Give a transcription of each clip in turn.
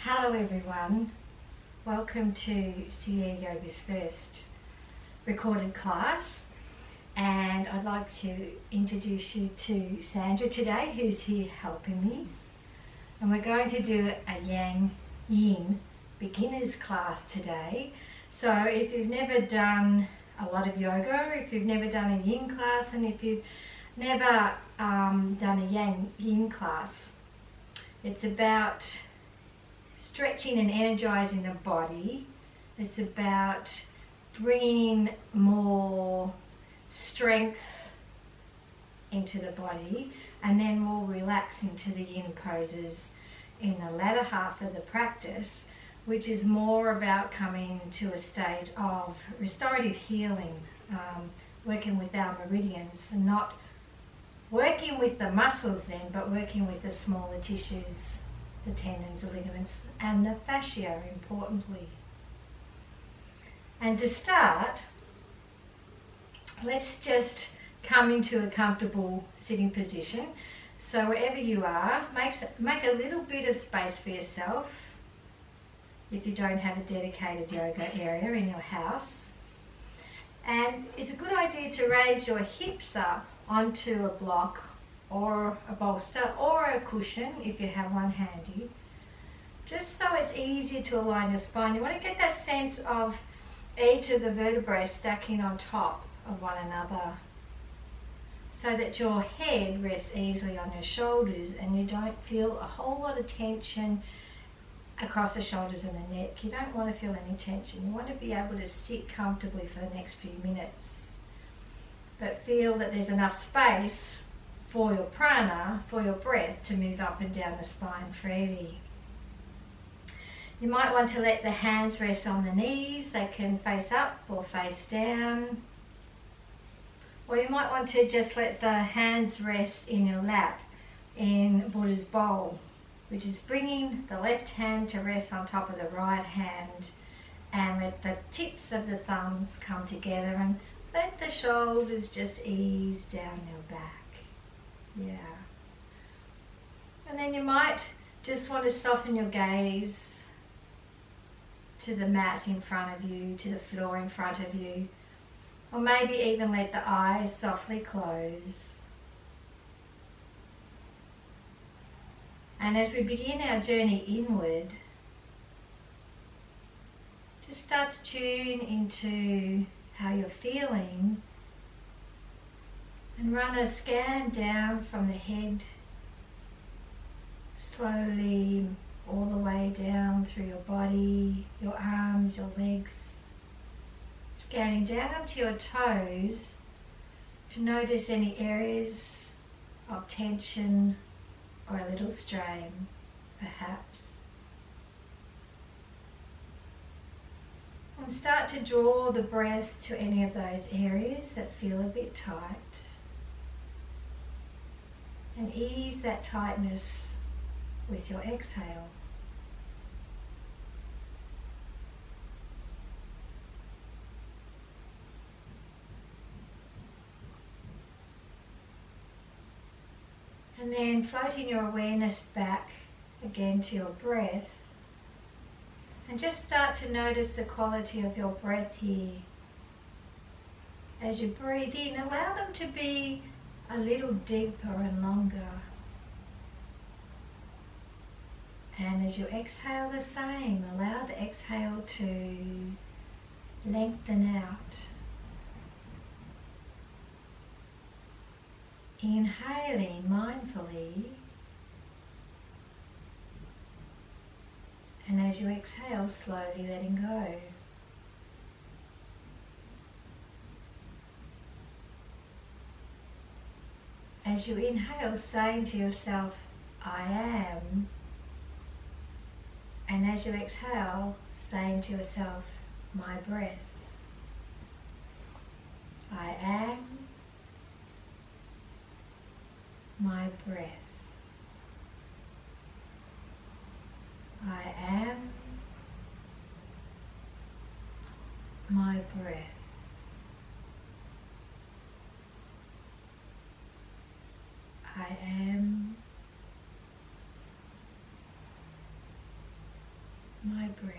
Hello everyone, welcome to Seaire Yoga's first recorded class, and I'd like to introduce you to Sandra today, who's here helping me, and we're going to do a Yang Yin beginners class today. So if you've never done a lot of yoga, if you've never done a Yin class, and if you've never done a Yang Yin class, it's about stretching and energizing the body. It's about bringing more strength into the body, and then we'll relax into the yin poses in the latter half of the practice, which is more about coming to a state of restorative healing, working with our meridians, and not working with the muscles then, but working with the smaller tissues, the tendons, the ligaments, and the fascia, importantly. And to start, let's just come into a comfortable sitting position. So wherever you are, make a little bit of space for yourself if you don't have a dedicated yoga area in your house. And it's a good idea to raise your hips up onto a block or a bolster or a cushion if you have one handy, just so it's easier to align your spine. You want to get that sense of each of the vertebrae stacking on top of one another, so that your head rests easily on your shoulders and you don't feel a whole lot of tension across the shoulders and the neck. You don't want to feel any tension. You want to be able to sit comfortably for the next few minutes, but feel that there's enough space for your prana, for your breath, to move up and down the spine freely. You might want to let the hands rest on the knees. They can face up or face down. Or you might want to just let the hands rest in your lap in Buddha's bowl, which is bringing the left hand to rest on top of the right hand, and let the tips of the thumbs come together and let the shoulders just ease down your back. Yeah. And then you might just want to soften your gaze to the mat in front of you, to the floor in front of you, or maybe even let the eyes softly close. And as we begin our journey inward, just start to tune into how you're feeling, and run a scan down from the head, slowly all the way down through your body, your arms, your legs, scanning down to your toes to notice any areas of tension or a little strain, perhaps. And start to draw the breath to any of those areas that feel a bit tight, and ease that tightness with your exhale. And then floating your awareness back again to your breath, and just start to notice the quality of your breath here. As you breathe in, allow them to be a little deeper and longer. And as you exhale, the same. Allow the exhale to lengthen out. Inhaling mindfully, and as you exhale, slowly letting go. As you inhale, saying to yourself, I am. And as you exhale, saying to yourself, my breath. I am my breath. I am my breath. I am breath.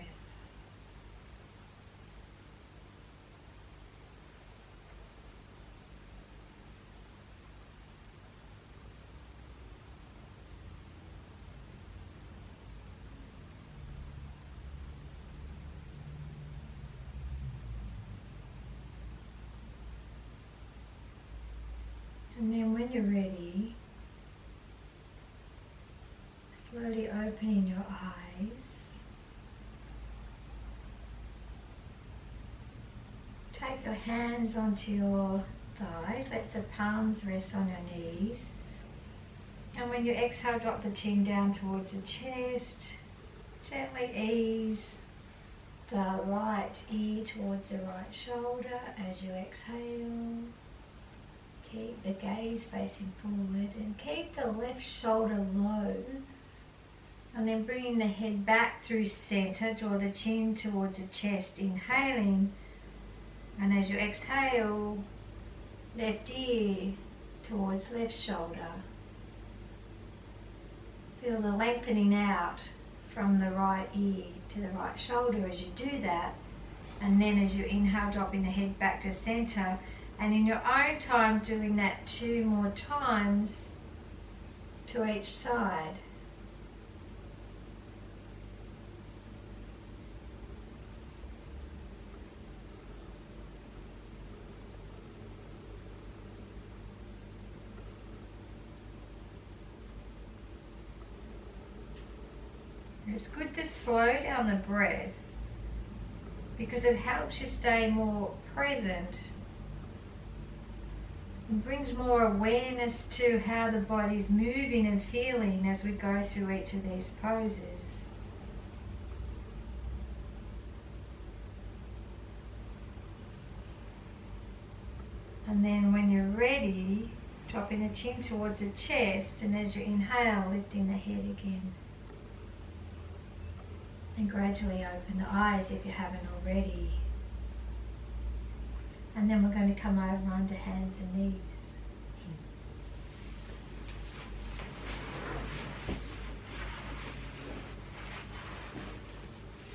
And then when you're ready, slowly opening your eyes. Take your hands onto your thighs, let the palms rest on your knees. And when you exhale, drop the chin down towards the chest. Gently ease the right ear towards the right shoulder as you exhale. Keep the gaze facing forward and keep the left shoulder low. And then bringing the head back through center, draw the chin towards the chest, inhaling. And as you exhale, left ear towards left shoulder. Feel the lengthening out from the right ear to the right shoulder as you do that. And then as you inhale, dropping the head back to center. And in your own time, doing that 2 more times to each side. It's good to slow down the breath because it helps you stay more present. It brings more awareness to how the body's moving and feeling as we go through each of these poses. And then when you're ready, dropping the chin towards the chest, and as you inhale, lifting the head again. And gradually open the eyes if you haven't already. And then we're going to come over onto hands and knees.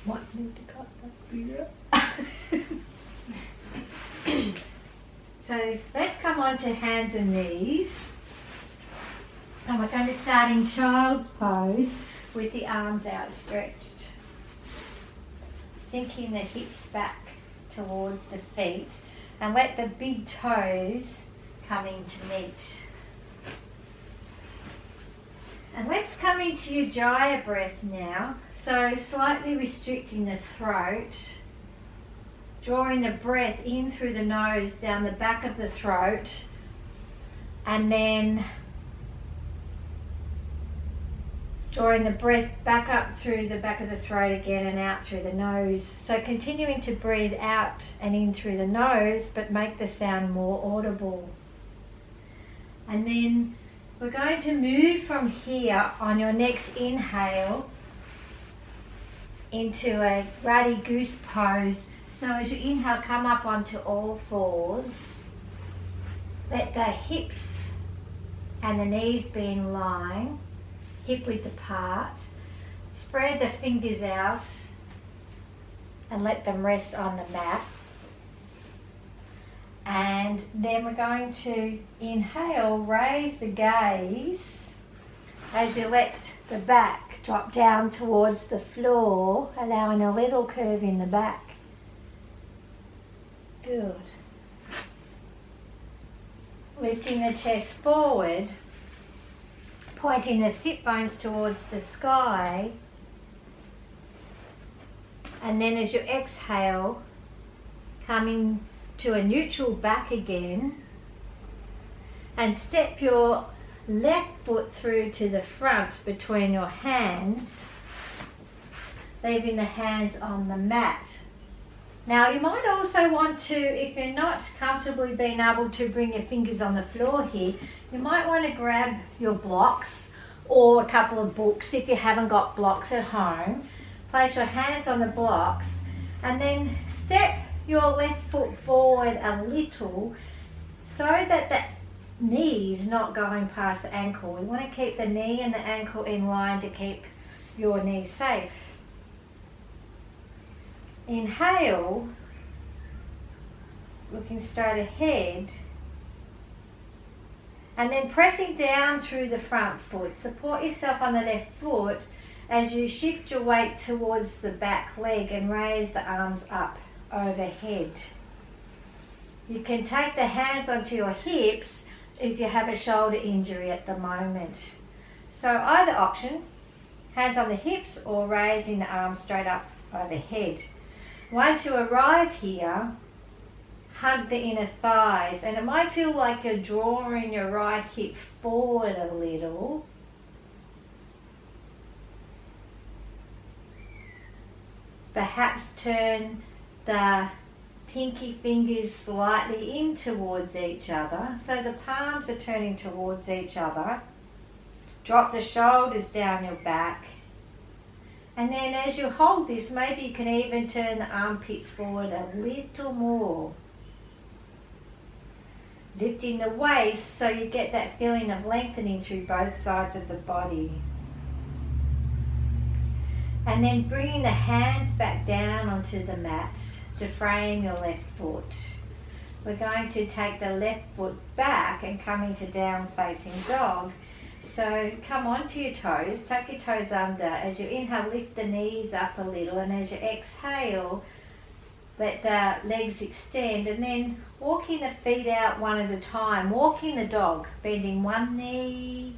Want me to cut that bigger? So let's come on to hands and knees. And we're going to start in child's pose with the arms outstretched. Sinking the hips back towards the feet. And let the big toes come in to meet. And let's come into your Jaya breath now. So slightly restricting the throat. Drawing the breath in through the nose, down the back of the throat. And then drawing the breath back up through the back of the throat again and out through the nose. So continuing to breathe out and in through the nose, but make the sound more audible. And then we're going to move from here on your next inhale into a ruddy goose pose. So as you inhale, come up onto all fours. Let the hips and the knees be in line. Hip width apart. Spread the fingers out and let them rest on the mat. And then we're going to inhale, raise the gaze as you let the back drop down towards the floor, allowing a little curve in the back. Good. Lifting the chest forward. Pointing the sit bones towards the sky, and then as you exhale, coming to a neutral back again, and step your left foot through to the front between your hands, leaving the hands on the mat. Now you might also want to, if you're not comfortably being able to bring your fingers on the floor here, you might want to grab your blocks or a couple of books if you haven't got blocks at home. Place your hands on the blocks and then step your left foot forward a little so that the knee is not going past the ankle. We want to keep the knee and the ankle in line to keep your knee safe. Inhale, looking straight ahead, and then pressing down through the front foot. Support yourself on the left foot as you shift your weight towards the back leg and raise the arms up overhead. You can take the hands onto your hips if you have a shoulder injury at the moment. So either option, hands on the hips or raising the arms straight up overhead. Once you arrive here, hug the inner thighs, and it might feel like you're drawing your right hip forward a little. Perhaps turn the pinky fingers slightly in towards each other, so the palms are turning towards each other. Drop the shoulders down your back. And then as you hold this, maybe you can even turn the armpits forward a little more. Lifting the waist so you get that feeling of lengthening through both sides of the body. And then bringing the hands back down onto the mat to frame your left foot. We're going to take the left foot back and come into down facing dog. So come onto your toes, tuck your toes under. As you inhale, lift the knees up a little, and as you exhale, let the legs extend, and then walking the feet out one at a time. Walking the dog, bending one knee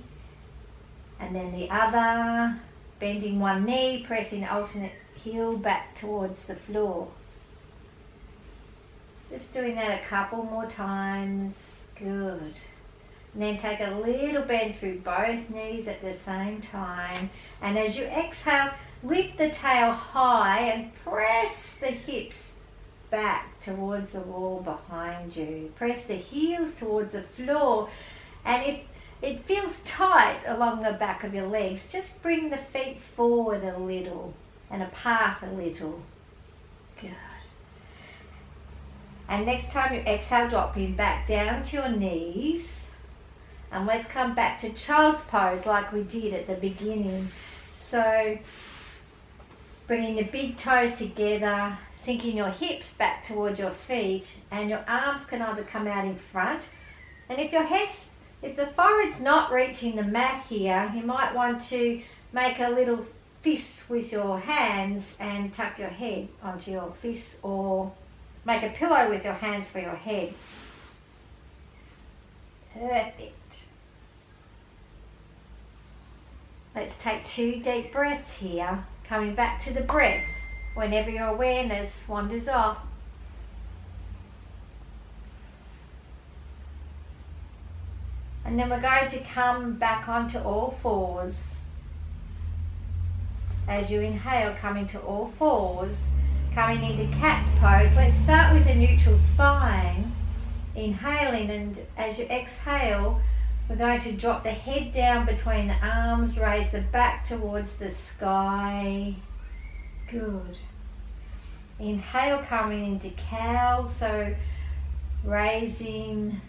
and then the other, bending one knee, pressing the alternate heel back towards the floor. Just doing that a couple more times. Good. And then take a little bend through both knees at the same time. And as you exhale, lift the tail high and press the hips back towards the wall behind you. Press the heels towards the floor. And if it feels tight along the back of your legs, just bring the feet forward a little and apart a little. Good. And next time you exhale, dropping back down to your knees. And let's come back to child's pose like we did at the beginning. So bringing your big toes together, sinking your hips back towards your feet, and your arms can either come out in front. And if the forehead's not reaching the mat here, you might want to make a little fist with your hands and tuck your head onto your fist, or make a pillow with your hands for your head. Perfect. Let's take 2 deep breaths here, coming back to the breath whenever your awareness wanders off. And then we're going to come back onto all fours. As you inhale, coming to all fours, coming into cat's pose. Let's start with a neutral spine. Inhaling, and as you exhale, we're going to drop the head down between the arms, raise the back towards the sky. Good. Inhale, coming into cow, so raising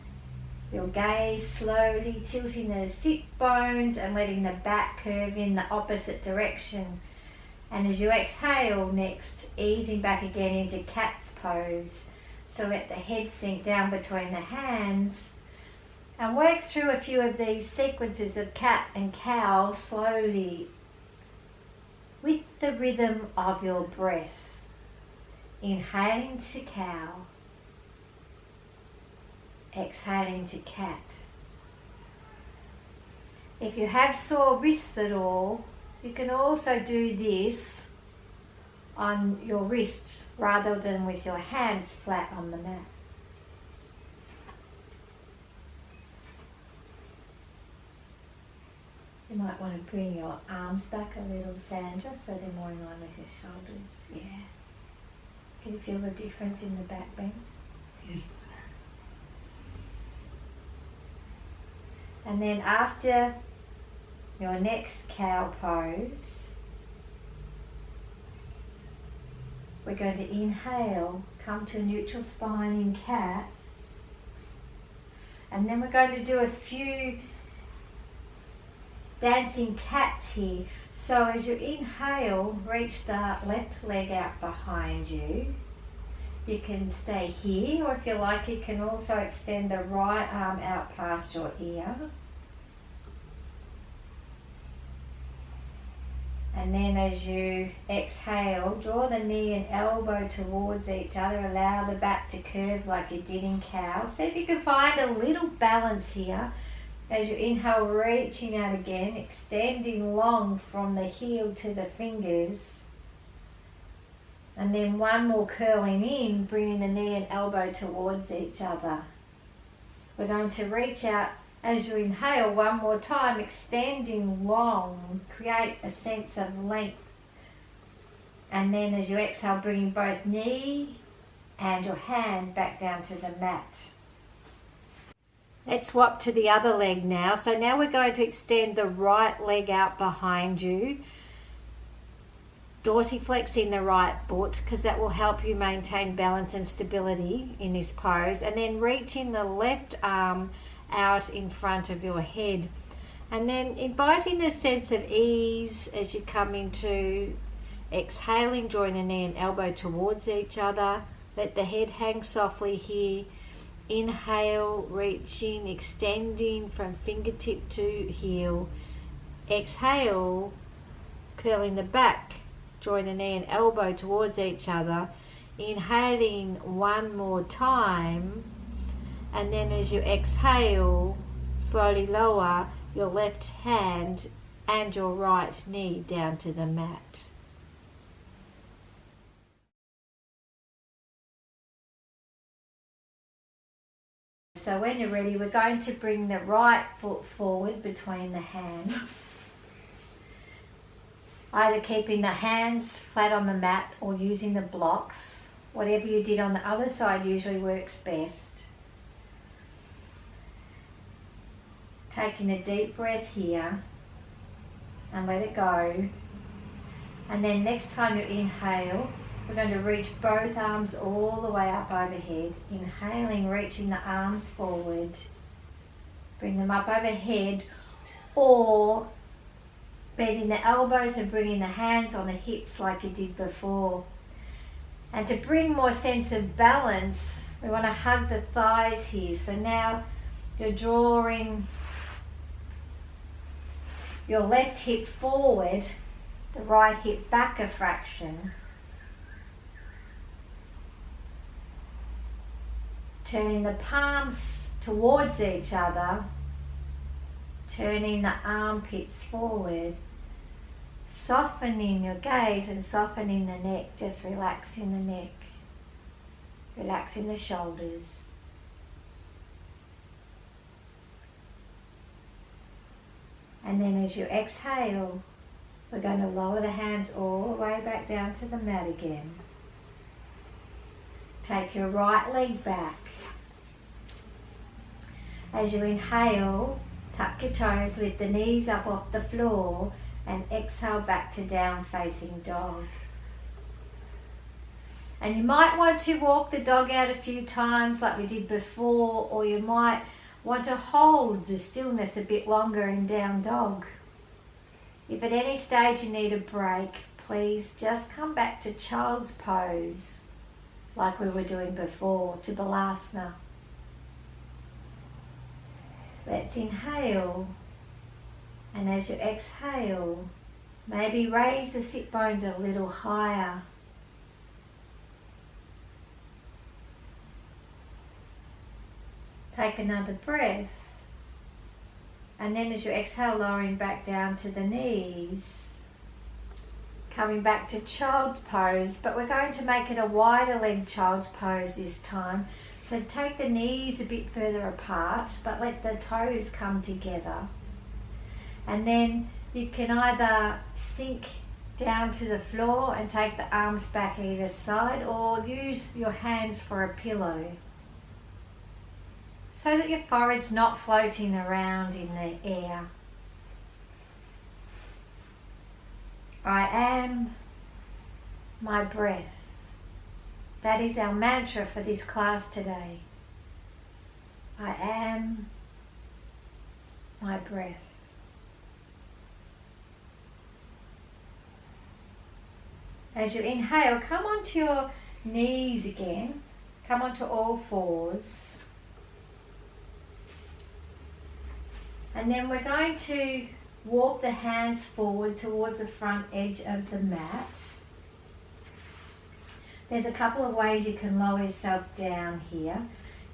your gaze slowly, tilting the sit bones and letting the back curve in the opposite direction. And as you exhale next, easing back again into cat's pose. So let the head sink down between the hands. And work through a few of these sequences of cat and cow slowly with the rhythm of your breath. Inhaling to cow, exhaling to cat. If you have sore wrists at all, you can also do this on your wrists rather than with your hands flat on the mat. You might want to bring your arms back a little, Sandra, so they're more in line with your shoulders. Yeah. Can you feel the difference in the back bend? Yes. And then after your next cow pose, we're going to inhale, come to a neutral spine in cat, and then we're going to do a few dancing cats here. So as you inhale, reach the left leg out behind you. You can stay here, or if you like, you can also extend the right arm out past your ear. And then as you exhale, draw the knee and elbow towards each other. Allow the back to curve like you did in cow. See if you can find a little balance here. As you inhale, reaching out again, extending long from the heel to the fingers. And then one more curling in, bringing the knee and elbow towards each other. We're going to reach out as you inhale one more time, extending long, create a sense of length. And then as you exhale, bringing both knee and your hand back down to the mat. Let's swap to the other leg now. So now we're going to extend the right leg out behind you. Dorsiflexing the right foot, because that will help you maintain balance and stability in this pose. And then reaching the left arm out in front of your head. And then inviting a sense of ease as you come into exhaling, drawing the knee and elbow towards each other. Let the head hang softly here. Inhale, reaching, extending from fingertip to heel. Exhale, curling the back, drawing the knee and elbow towards each other. Inhaling one more time, and then as you exhale, slowly lower your left hand and your right knee down to the mat. So when you're ready, we're going to bring the right foot forward between the hands. Either keeping the hands flat on the mat or using the blocks. Whatever you did on the other side usually works best. Taking a deep breath here and let it go. And then next time you inhale, we're going to reach both arms all the way up overhead. Inhaling, reaching the arms forward. Bring them up overhead, or bending the elbows and bringing the hands on the hips like you did before. And to bring more sense of balance, we want to hug the thighs here. So now you're drawing your left hip forward, the right hip back a fraction. Turning the palms towards each other, turning the armpits forward, softening your gaze and softening the neck, just relaxing the neck, relaxing the shoulders. And then as you exhale, we're going to lower the hands all the way back down to the mat again. Take your right leg back. As you inhale, tuck your toes, lift the knees up off the floor, and exhale back to down facing dog. And you might want to walk the dog out a few times like we did before, or you might want to hold the stillness a bit longer in down dog. If at any stage you need a break, please just come back to child's pose like we were doing before, to balasana. Let's inhale, and as you exhale, maybe raise the sit bones a little higher. Take another breath, and then as you exhale, lowering back down to the knees, coming back to child's pose, but we're going to make it a wider leg child's pose this time. So take the knees a bit further apart, but let the toes come together. And then you can either sink down to the floor and take the arms back either side, or use your hands for a pillow, so that your forehead's not floating around in the air. I am my breath. That is our mantra for this class today. I am my breath. As you inhale, come onto your knees again. Come onto all fours. And then we're going to walk the hands forward towards the front edge of the mat. There's a couple of ways you can lower yourself down here.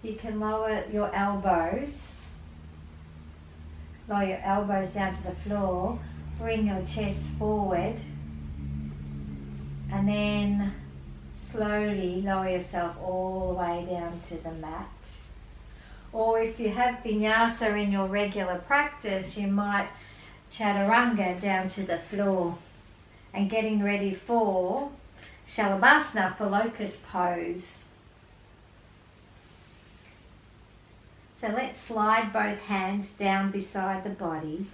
You can lower your elbows. Lower your elbows down to the floor. Bring your chest forward. And then slowly lower yourself all the way down to the mat. Or if you have vinyasa in your regular practice, you might chaturanga down to the floor. And getting ready for Shalabhasana, for locust pose. So let's slide both hands down beside the body.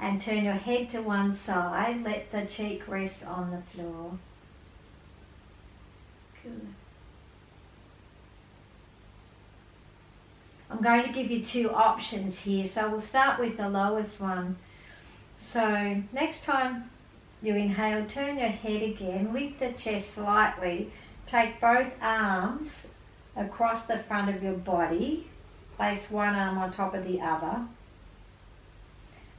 And turn your head to one side. Let the cheek rest on the floor. Good. I'm going to give you two options here. So we'll start with the lowest one. So next time you inhale, turn your head again. Lift the chest slightly. Take both arms across the front of your body. Place one arm on top of the other.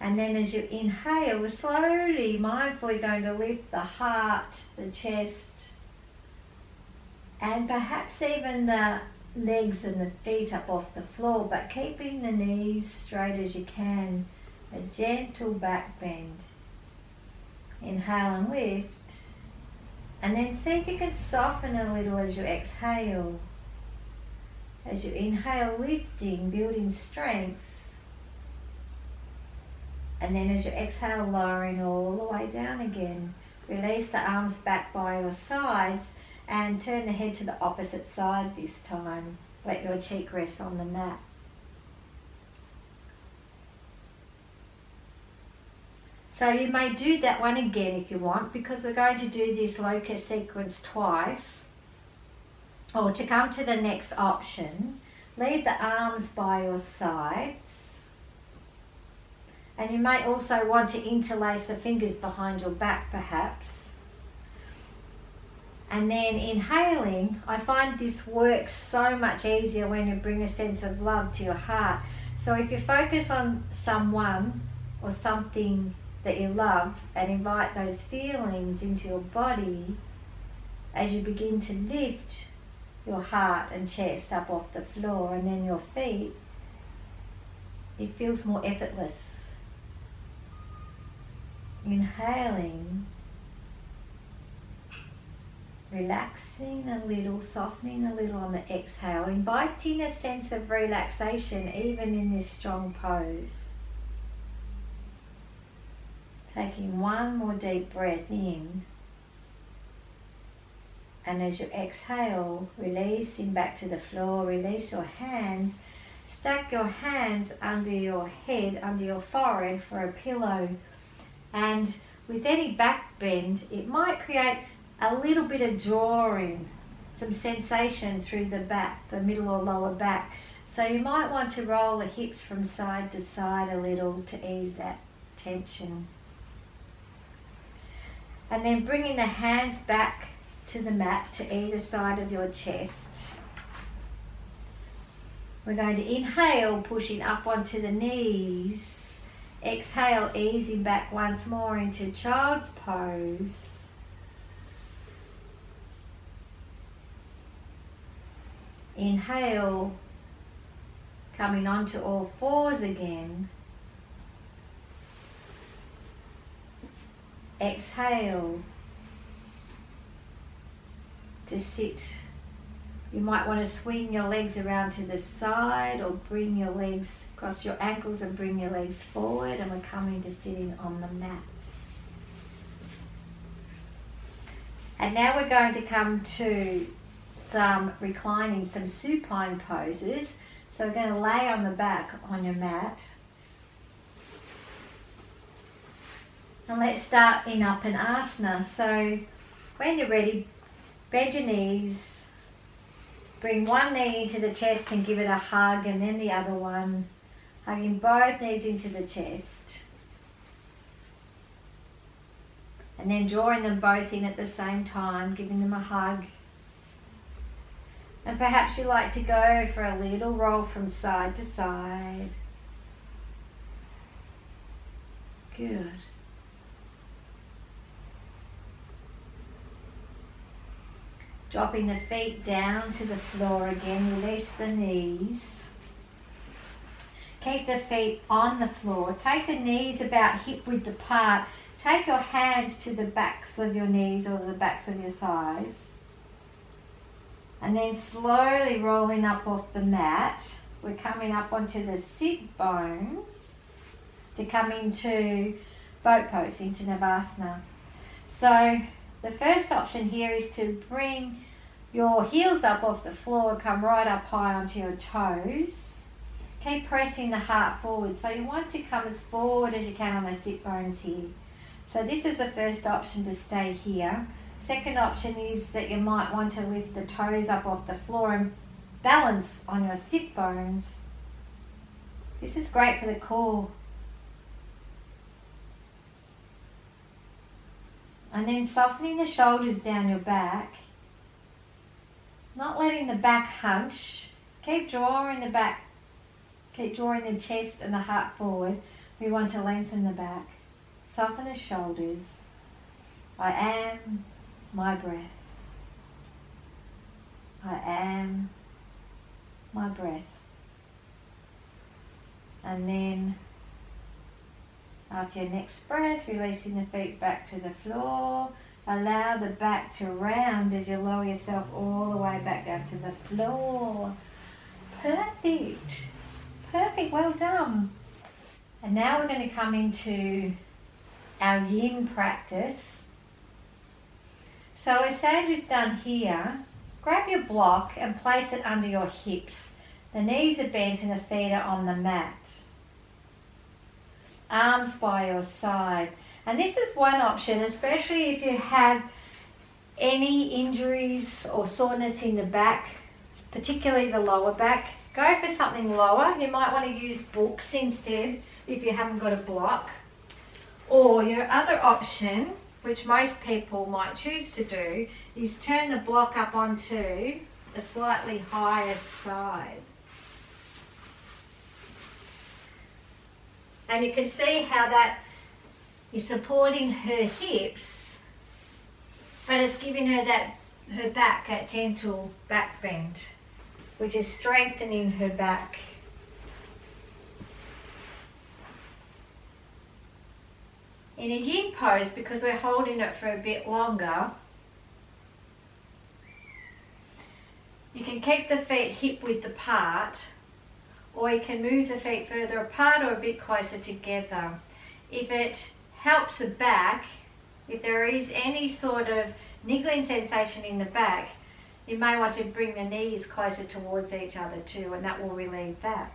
And then as you inhale, we're slowly, mindfully going to lift the heart, the chest, and perhaps even the legs and the feet up off the floor, but keeping the knees straight as you can. A gentle back bend. Inhale and lift. And then see if you can soften a little as you exhale. As you inhale, lifting, building strength. And then as you exhale, lowering all the way down again. Release the arms back by your sides and turn the head to the opposite side this time. Let your cheek rest on the mat. So you may do that one again if you want, because we're going to do this locust sequence twice. Or to come to the next option, leave the arms by your sides. And you may also want to interlace the fingers behind your back perhaps. And then inhaling, I find this works so much easier when you bring a sense of love to your heart. So if you focus on someone or something that you love and invite those feelings into your body, as you begin to lift your heart and chest up off the floor and then your feet, it feels more effortless. Inhaling, relaxing a little, softening a little on the exhale, inviting a sense of relaxation even in this strong pose. Taking one more deep breath in, and as you exhale, releasing back to the floor, release your hands, stack your hands under your head, under your forehead for a pillow. And with any back bend, it might create a little bit of drawing, some sensation through the back, the middle or lower back. So you might want to roll the hips from side to side a little to ease that tension. And then bringing the hands back to the mat to either side of your chest. We're going to inhale, pushing up onto the knees. Exhale, easing back once more into child's pose. Inhale, coming onto all fours again. Exhale to sit. You might want to swing your legs around to the side or bring your legs across your ankles and bring your legs forward, and we're coming to sitting on the mat. And now we're going to come to some reclining, some supine poses. So we're going to lay on the back on your mat. And let's start in up and asana. So when you're ready, bend your knees. Bring one knee into the chest and give it a hug, and then the other one. Hugging both knees into the chest. And then drawing them both in at the same time, giving them a hug. And perhaps you like to go for a little roll from side to side. Good. Dropping the feet down to the floor again, release the knees. Keep the feet on the floor. Take the knees about hip width apart. Take your hands to the backs of your knees or the backs of your thighs. And then slowly rolling up off the mat. We're coming up onto the sit bones to come into boat pose, into Navasana. So the first option here is to bring your heels up off the floor, come right up high onto your toes. Keep pressing the heart forward. So you want to come as forward as you can on the sit bones here. So this is the first option, to stay here. Second option is that you might want to lift the toes up off the floor and balance on your sit bones. This is great for the core. And then softening the shoulders down your back. Not letting the back hunch. Keep drawing the back. Keep drawing the chest and the heart forward. We want to lengthen the back. Soften the shoulders. I am my breath. I am my breath. And then after your next breath, releasing the feet back to the floor. Allow the back to round as you lower yourself all the way back down to the floor. Perfect. Perfect, well done. And now we're going to come into our yin practice. So as Sandra's done here, grab your block and place it under your hips. The knees are bent and the feet are on the mat. Arms by your side. And this is one option, especially if you have any injuries or soreness in the back, particularly the lower back. Go for something lower. You might want to use books instead if you haven't got a block. Or your other option, which most people might choose to do, is turn the block up onto a slightly higher side. And you can see how that is supporting her hips, but it's giving her her back that gentle back bend, which is strengthening her back. In a yin pose, because we're holding it for a bit longer, you can keep the feet hip width apart, or you can move the feet further apart or a bit closer together. If it helps the back, if there is any sort of niggling sensation in the back, you may want to bring the knees closer towards each other too, and that will relieve that.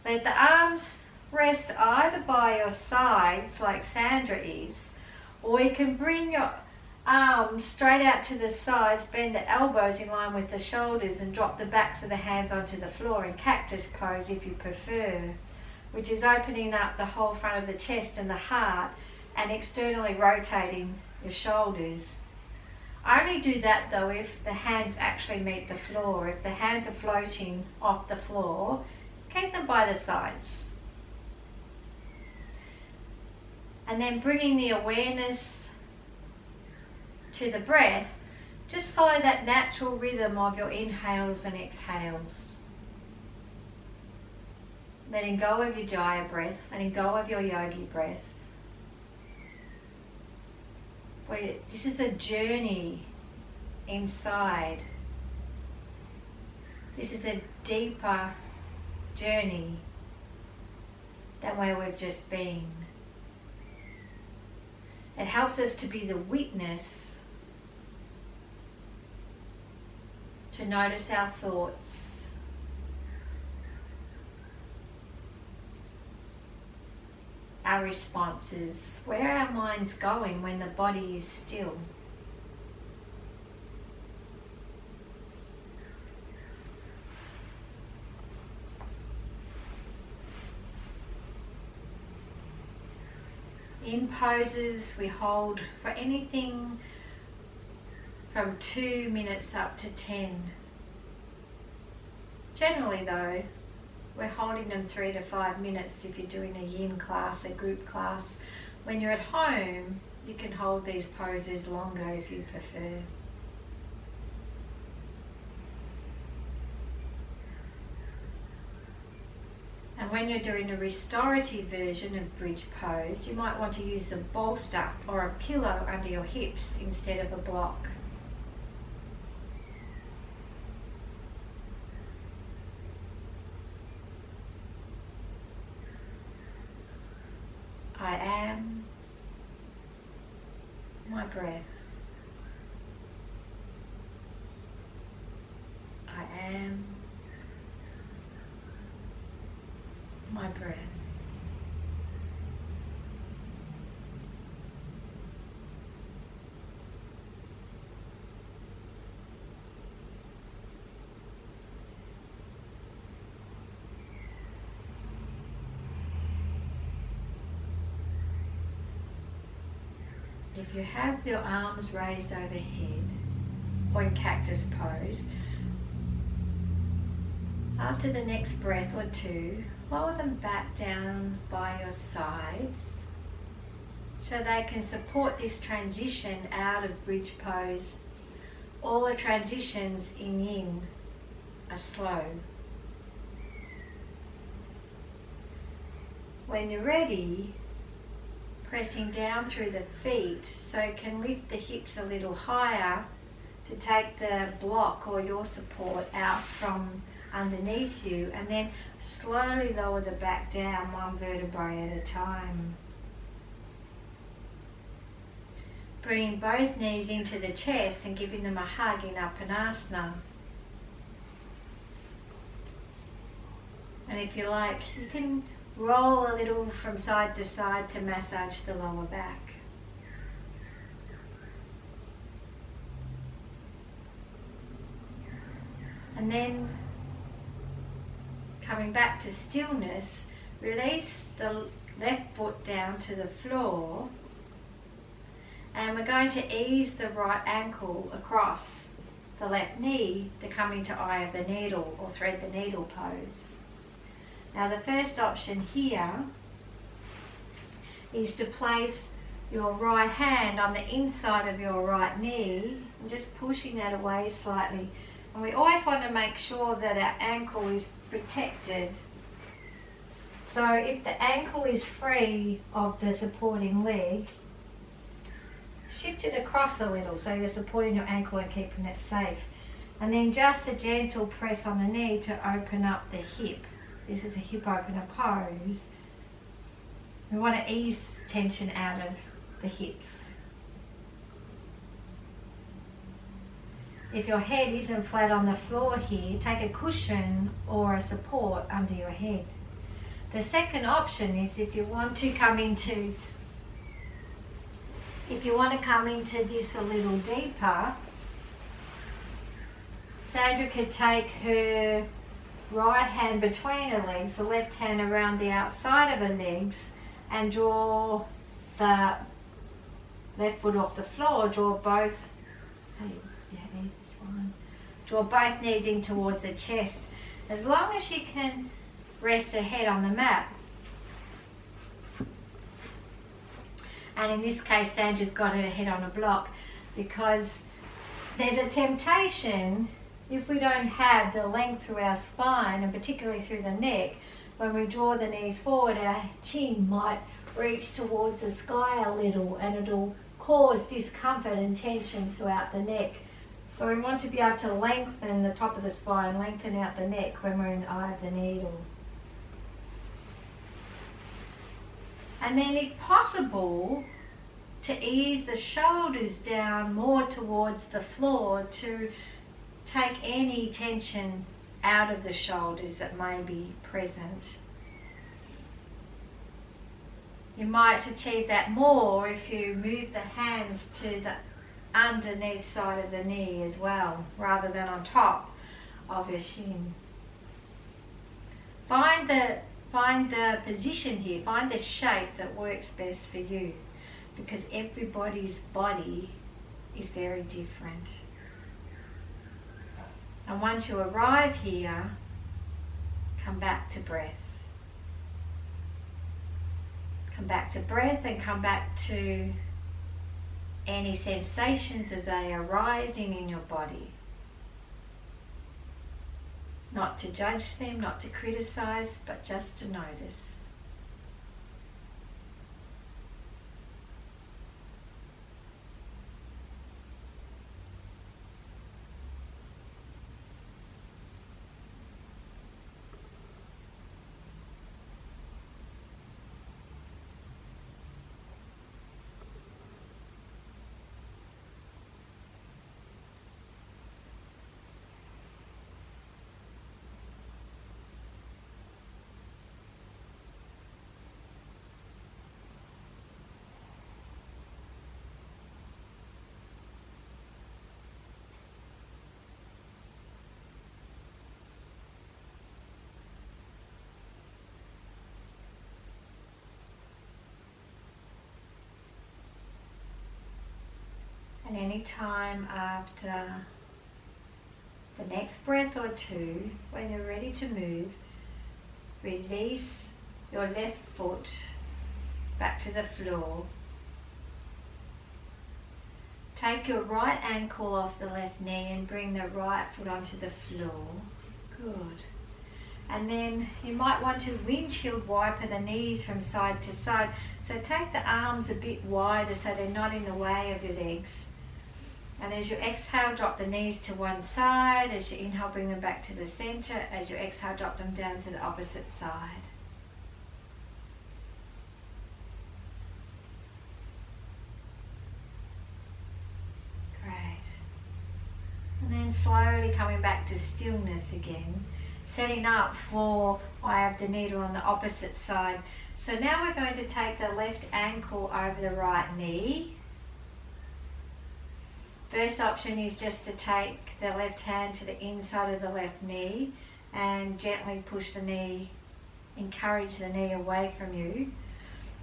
Let the arms rest either by your sides like Sandra is, or you can bring your arms straight out to the sides, bend the elbows in line with the shoulders and drop the backs of the hands onto the floor in cactus pose if you prefer, which is opening up the whole front of the chest and the heart and externally rotating your shoulders. Only do that though if the hands actually meet the floor. If the hands are floating off the floor, keep them by the sides. And then bringing the awareness to the breath, just follow that natural rhythm of your inhales and exhales. Letting go of your Jaya breath, letting go of your yogi breath. This is a journey inside. This is a deeper journey than where we've just been. It helps us to be the witness, to notice our thoughts, our responses, where our mind's going when the body is still. In poses, we hold for anything from 2 minutes up to 10. Generally though, we're holding them 3 to 5 minutes if you're doing a yin class, a group class. When you're at home, you can hold these poses longer if you prefer. And when you're doing a restorative version of bridge pose, you might want to use a bolster or a pillow under your hips instead of a block. I am my breath. I am my breath. If you have your arms raised overhead or in cactus pose, after the next breath or two, lower them back down by your sides so they can support this transition out of bridge pose. All the transitions in yin are slow. When you're ready, pressing down through the feet so you can lift the hips a little higher to take the block or your support out from underneath you, and then slowly lower the back down one vertebrae at a time. Bringing both knees into the chest and giving them a hug in Upanasana. And if you like, you can roll a little from side to side to massage the lower back. And then coming back to stillness, release the left foot down to the floor, and we're going to ease the right ankle across the left knee to come into eye of the needle or thread the needle pose. Now the first option here is to place your right hand on the inside of your right knee and just pushing that away slightly. And we always want to make sure that our ankle is protected. So if the ankle is free of the supporting leg, shift it across a little so you're supporting your ankle and keeping it safe. And then just a gentle press on the knee to open up the hip. This is a hip opener pose. We want to ease tension out of the hips. If your head isn't flat on the floor here, take a cushion or a support under your head. The second option is if you want to come into this a little deeper, Sandra could take her right hand between her legs, the left hand around the outside of her legs, and draw the left foot off the floor, draw both knees in towards the chest. As long as she can rest her head on the mat. And in this case, Sandra's got her head on a block, because there's a temptation, if we don't have the length through our spine, and particularly through the neck, when we draw the knees forward, our chin might reach towards the sky a little, and it'll cause discomfort and tension throughout the neck. So we want to be able to lengthen the top of the spine, lengthen out the neck when we're in the eye of the needle. And then if possible, to ease the shoulders down more towards the floor to take any tension out of the shoulders that may be present. You might achieve that more if you move the hands to the underneath side of the knee as well, rather than on top of your shin. Find the Find the position here, find the shape that works best for you, because everybody's body is very different. And once you arrive here, come back to breath. Come back to breath and come back to any sensations as they are arising in your body. Not to judge them, not to criticize, but just to notice. And any time after the next breath or two, when you're ready to move, release your left foot back to the floor. Take your right ankle off the left knee and bring the right foot onto the floor. Good. And then you might want to windshield wiper the knees from side to side. So take the arms a bit wider so they're not in the way of your legs. And as you exhale, drop the knees to one side. As you inhale, bring them back to the center. As you exhale, drop them down to the opposite side. Great. And then slowly coming back to stillness again. Setting up for eye of the needle on the opposite side. So now we're going to take the left ankle over the right knee. First option is just to take the left hand to the inside of the left knee and gently push the knee, encourage the knee away from you.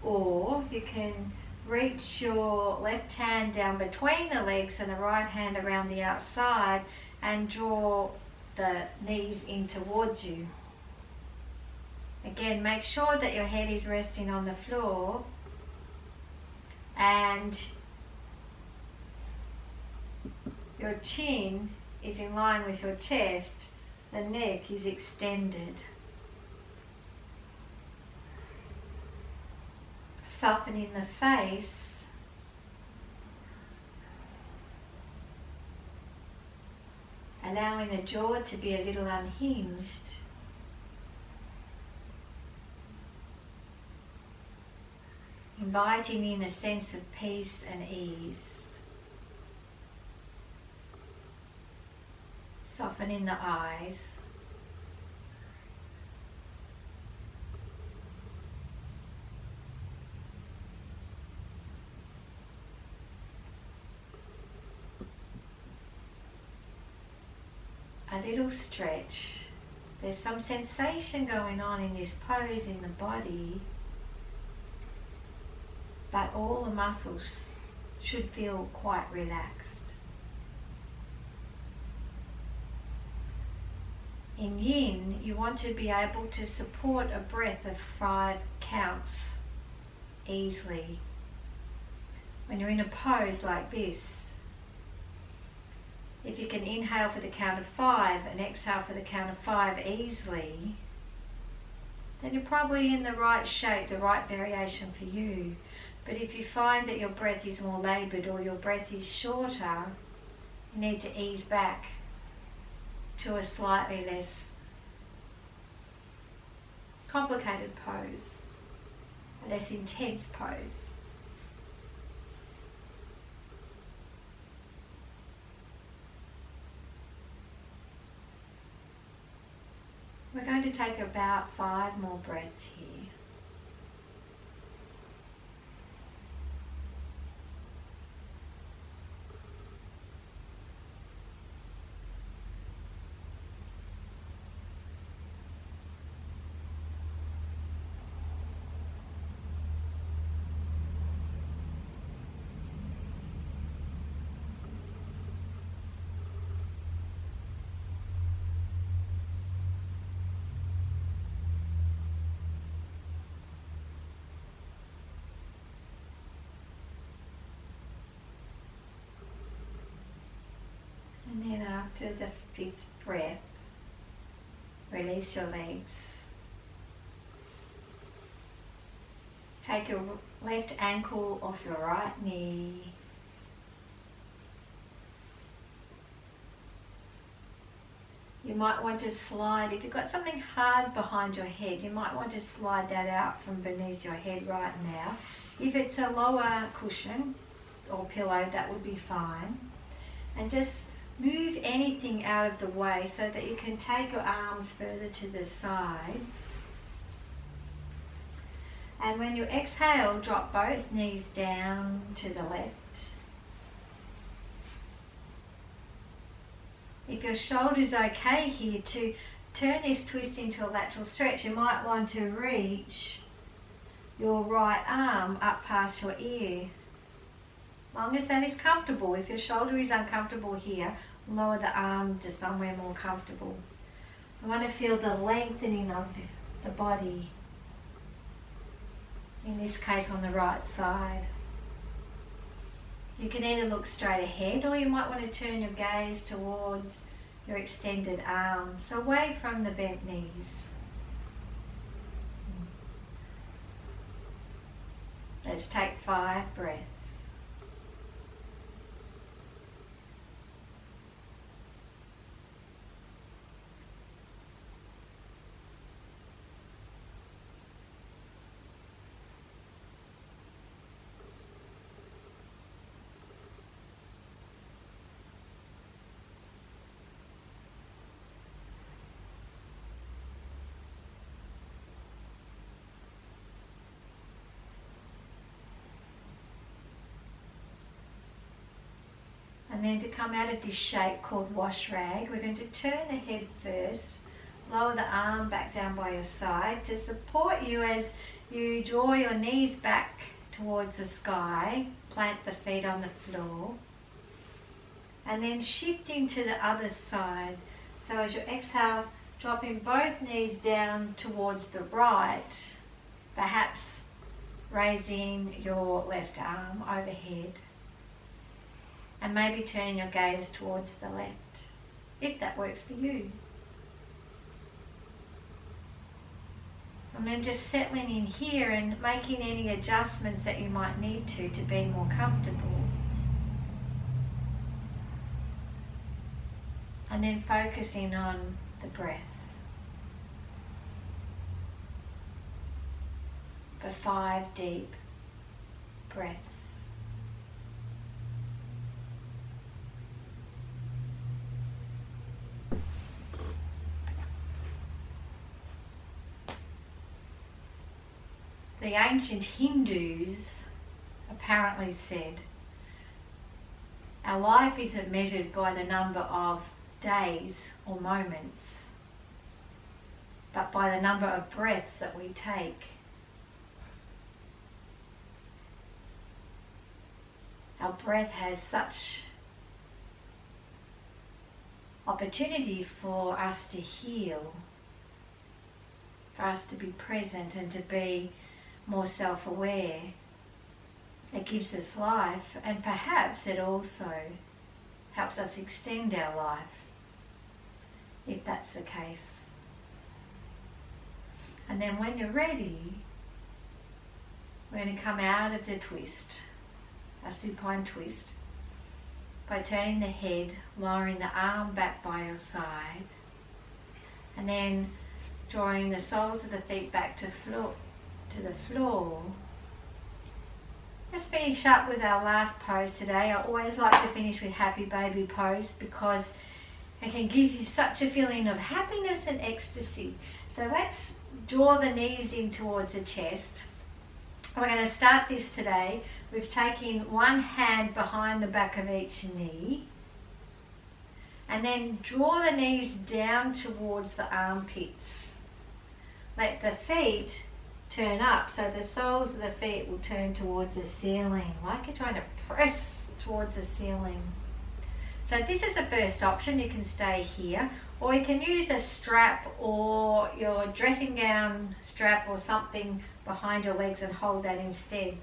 Or you can reach your left hand down between the legs and the right hand around the outside and draw the knees in towards you. Again, make sure that your head is resting on the floor and your chin is in line with your chest, the neck is extended. Softening the face. Allowing the jaw to be a little unhinged. Inviting in a sense of peace and ease. Softening the eyes. A little stretch. There's some sensation going on in this pose in the body, but all the muscles should feel quite relaxed. In yin, you want to be able to support a breath of 5 counts easily. When you're in a pose like this, if you can inhale for the count of 5 and exhale for the count of 5 easily, then you're probably in the right shape, the right variation for you. But if you find that your breath is more laboured or your breath is shorter, you need to ease back to a slightly less complicated pose, a less intense pose. We're going to take about 5 more breaths here. after the 5th breath, release your legs. Take your left ankle off your right knee. You might want to slide, if you've got something hard behind your head, you might want to slide that out from beneath your head right now. If it's a lower cushion or pillow, that would be fine. And just move anything out of the way so that you can take your arms further to the sides. And when you exhale, drop both knees down to the left. If your shoulder's okay here, to turn this twist into a lateral stretch, you might want to reach your right arm up past your ear. As long as that is comfortable. If your shoulder is uncomfortable here, lower the arm to somewhere more comfortable. I want to feel the lengthening of the body. In this case, on the right side. You can either look straight ahead, or you might want to turn your gaze towards your extended arms, away from the bent knees. Let's take 5 breaths. And then to come out of this shape called wash rag, we're going to turn the head first, lower the arm back down by your side to support you as you draw your knees back towards the sky, plant the feet on the floor, and then shifting to the other side. So as you exhale, dropping both knees down towards the right, perhaps raising your left arm overhead. And maybe turning your gaze towards the left, if that works for you. And then just settling in here and making any adjustments that you might need to be more comfortable. And then focusing on the breath. For 5 deep breaths. The ancient Hindus apparently said, our life isn't measured by the number of days or moments, but by the number of breaths that we take. Our breath has such opportunity for us to heal, for us to be present and to be more self-aware. It gives us life, and perhaps it also helps us extend our life, if that's the case. And then when you're ready, we're going to come out of the twist, a supine twist, by turning the head, lowering the arm back by your side, and then drawing the soles of the feet back to the floor. Let's finish up with our last pose today. I always like to finish with happy baby pose because it can give you such a feeling of happiness and ecstasy. So let's draw the knees in towards the chest. We're going to start this today with taking one hand behind the back of each knee and then draw the knees down towards the armpits. Let the feet turn up, so the soles of the feet will turn towards the ceiling, like you're trying to press towards the ceiling. So this is the first option. You can stay here, or you can use a strap or your dressing gown strap or something behind your legs and hold that instead.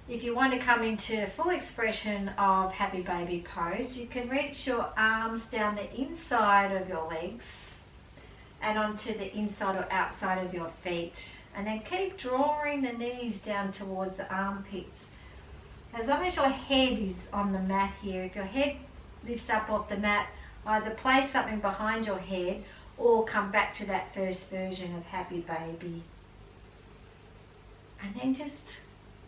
if you want to come into full expression of happy baby pose, you can reach your arms down the inside of your legs and onto the inside or outside of your feet. And then keep drawing the knees down towards the armpits. As long as your head is on the mat here, if your head lifts up off the mat, either place something behind your head or come back to that first version of happy baby. And then just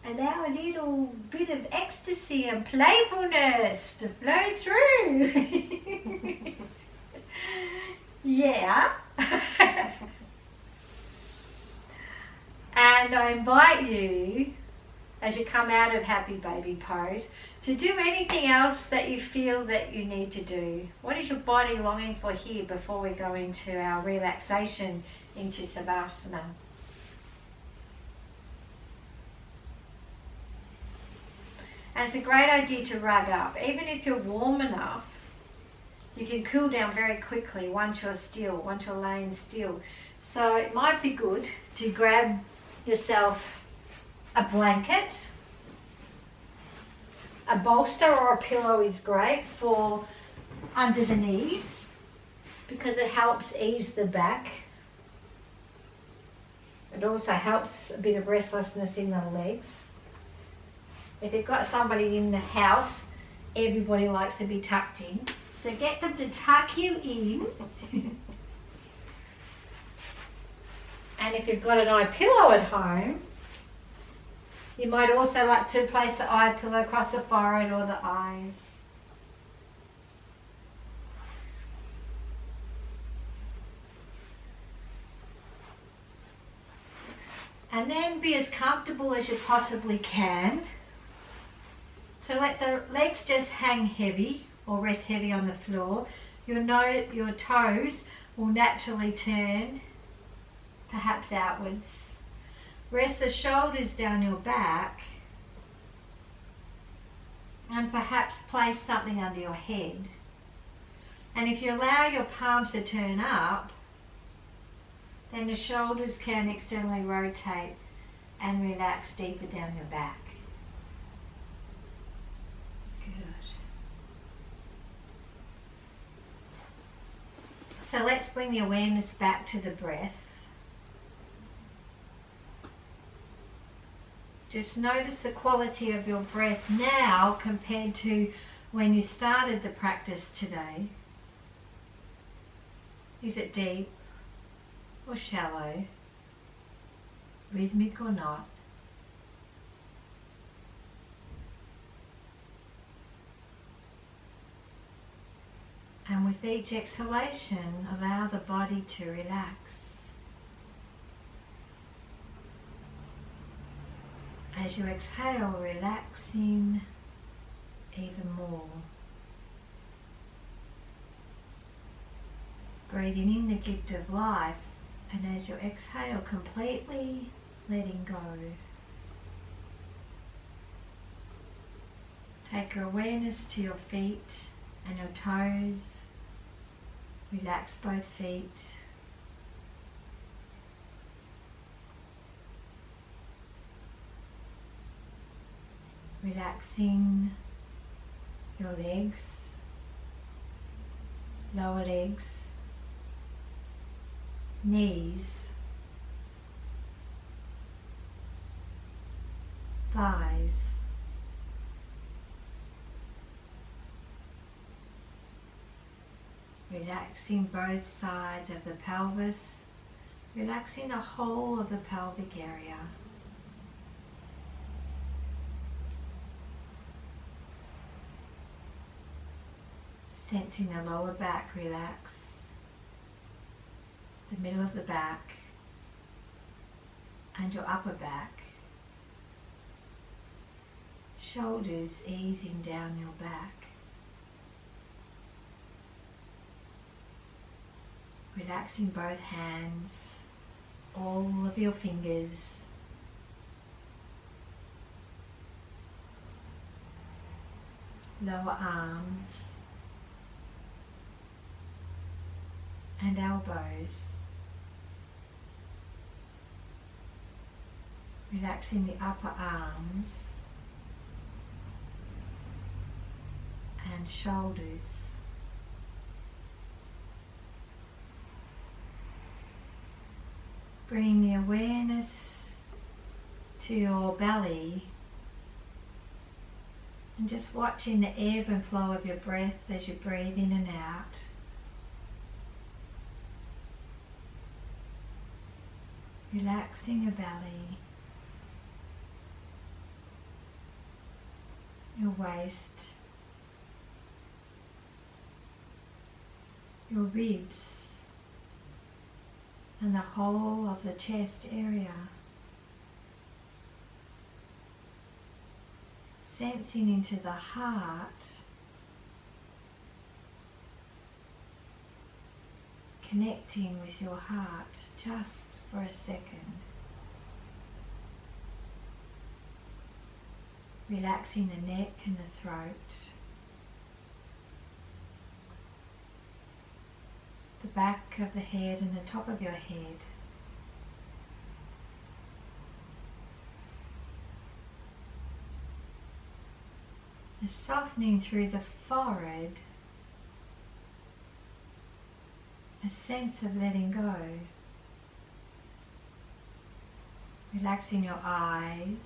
allow a little bit of ecstasy and playfulness to flow through. Yeah. And I invite you, as you come out of happy baby pose, to do anything else that you feel that you need to do. What is your body longing for here before we go into our relaxation into Savasana? And it's a great idea to rug up. Even if you're warm enough, you can cool down very quickly once you're still, once you're laying still. So it might be good to grab yourself a blanket. A bolster or a pillow is great for under the knees because it helps ease the back. It also helps a bit of restlessness in the legs. If you've got somebody in the house, everybody likes to be tucked in. So get them to tuck you in. And if you've got an eye pillow at home, you might also like to place the eye pillow across the forehead or the eyes. And then be as comfortable as you possibly can. So let the legs just hang heavy or rest heavy on the floor. Your toes will naturally turn, perhaps outwards. Rest the shoulders down your back and perhaps place something under your head. And if you allow your palms to turn up, then the shoulders can externally rotate and relax deeper down your back. So let's bring the awareness back to the breath. Just notice the quality of your breath now compared to when you started the practice today. Is it deep or shallow, rhythmic or not? And with each exhalation, allow the body to relax. As you exhale, relaxing even more. Breathing in the gift of life, and as you exhale, completely letting go. Take your awareness to your feet and your toes. Relax both feet. Relaxing your legs, lower legs, knees, thighs, relaxing both sides of the pelvis, relaxing the whole of the pelvic area. Sensing the lower back relax, the middle of the back, and your upper back. Shoulders easing down your back. Relaxing both hands, all of your fingers. Lower arms and elbows. Relaxing the upper arms and shoulders. Bring the awareness to your belly and just watching the ebb and flow of your breath as you breathe in and out. Relaxing your belly, your waist, your ribs, and the whole of the chest area. Sensing into the heart, connecting with your heart just for a second. Relaxing the neck and the throat, the back of the head and the top of your head. And softening through the forehead, a sense of letting go. Relaxing your eyes,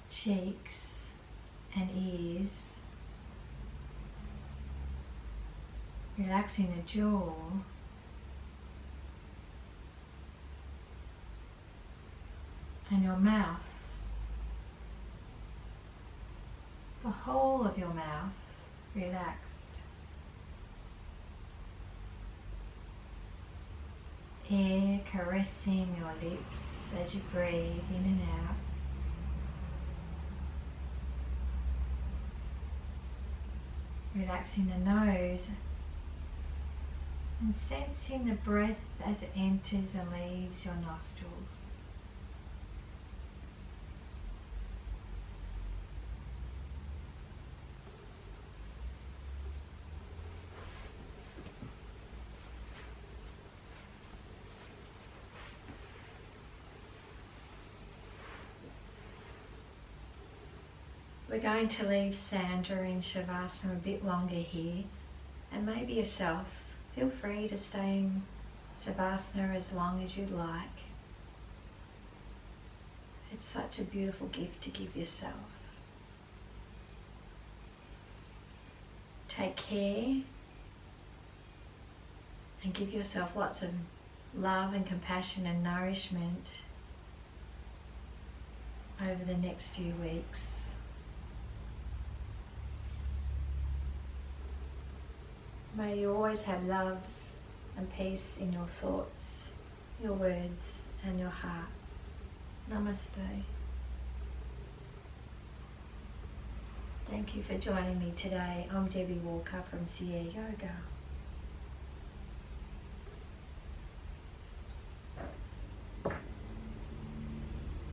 cheeks and ears. Relaxing the jaw. And your mouth. The whole of your mouth relaxed. Air caressing your lips as you breathe in and out. Relaxing the nose and sensing the breath as it enters and leaves your nostrils. We're going to leave Sandra in Shavasana a bit longer here, and maybe yourself. Feel free to stay in Shavasana as long as you'd like. It's such a beautiful gift to give yourself. Take care and give yourself lots of love and compassion and nourishment over the next few weeks. May you always have love and peace in your thoughts, your words and your heart. Namaste. Thank you for joining me today. I'm Debbie Walker from Seaire Yoga.